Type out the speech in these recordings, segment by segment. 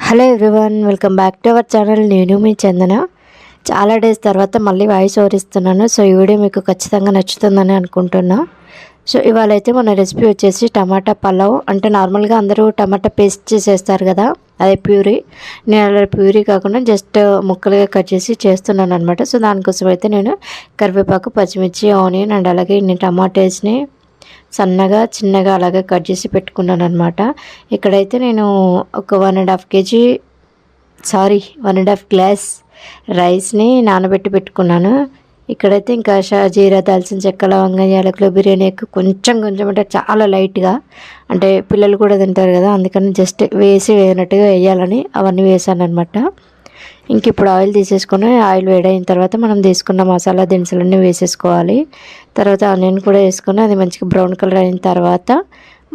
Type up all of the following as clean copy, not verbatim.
Hello everyone, welcome back to our channel. నేను మీ చందన. చాలా days తర్వాత మళ్ళీ వాయిస్ ఓవర్ ఇస్తున్నాను. సో ఈ వీడియో మీకు ఖచ్చితంగా నచ్చుతుందని అనుకుంటున్నా. సో ఇవాళ అయితే మన రెసిపీ వచ్చేసి టమాటా పలావ్. అంటే నార్మల్గా అందరూ టమాటా పేస్ట్ చేసేస్తారు కదా, అదే ప్యూరీ. నేను అలా ప్యూరీ కాకుండా జస్ట్ ముక్కలుగా కట్ చేసి చేస్తున్నాను అనమాట. సో దానికోసం అయితే నేను కరివేపాకు, పచ్చిమిర్చి, ఆనియన్ అండ్ అలాగే ఇన్ని టమాటాస్ని సన్నగా చిన్నగా అలాగే కట్ చేసి పెట్టుకున్నాను అనమాట. ఇక్కడైతే నేను ఒక 1.5 kg 1.5 గ్లాస్ రైస్ని నానబెట్టి పెట్టుకున్నాను. ఇక్కడైతే ఇంకా జీరా, దాల్చిన చెక్క, లవంగ, యాలకులు, బిర్యానీ కొంచెం అంటే చాలా లైట్గా, అంటే పిల్లలు కూడా తింటారు కదా, అందుకని జస్ట్ వేసినట్టుగా వేయాలని అవన్నీ వేసాను అనమాట. ఇంక ఇప్పుడు ఆయిల్ తీసేసుకొని ఆయిల్ వేడైన తర్వాత మనం తీసుకున్న మసాలా దినుసులన్నీ వేసేసుకోవాలి. తర్వాత ఆనియన్ కూడా వేసుకొని అది మంచిగా బ్రౌన్ కలర్ అయిన తర్వాత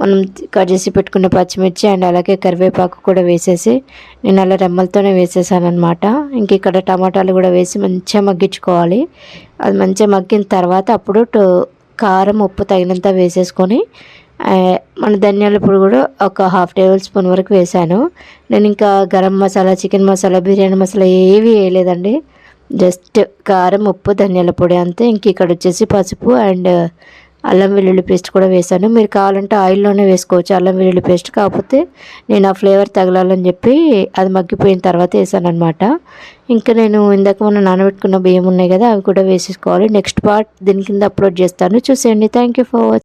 మనం కట్ చేసి పెట్టుకున్న పచ్చిమిర్చి అండ్ అలాగే కరివేపాకు కూడా వేసేసి నేను అలా రెమ్మలతోనే వేసేసాను అనమాట. ఇంక ఇక్కడ టమాటాలు కూడా వేసి మంచిగా మగ్గించుకోవాలి. అది మంచిగా మగ్గిన తర్వాత అప్పుడు కారం, ఉప్పు తగినంత వేసేసుకొని మన ధనియాల పొడి కూడా ఒక 1/2 టేబుల్ స్పూన్ వరకు వేసాను. నేను ఇంకా గరం మసాలా, చికెన్ మసాలా, బిర్యానీ మసాలా ఏవి వేయలేదండి. జస్ట్ కారం, ఉప్పు, ధనియాల పొడి అంతే. ఇంక ఇక్కడ వచ్చేసి పసుపు అండ్ అల్లం వెల్లుల్లి పేస్ట్ కూడా వేసాను. మీరు కావాలంటే ఆయిల్లోనే వేసుకోవచ్చు అల్లం వెల్లుల్లి పేస్ట్. కాకపోతే నేను ఆ ఫ్లేవర్ తగలాలని చెప్పి అది మగ్గిపోయిన తర్వాత వేసాను అనమాట. ఇంకా నేను ఇందాక మనం నానబెట్టుకున్న బియ్యం ఉన్నాయి కదా, అవి కూడా వేసేసుకోవాలి. నెక్స్ట్ పార్ట్ దీని కింద అప్లోడ్ చేస్తాను, చూసేయండి. Thank you for watching.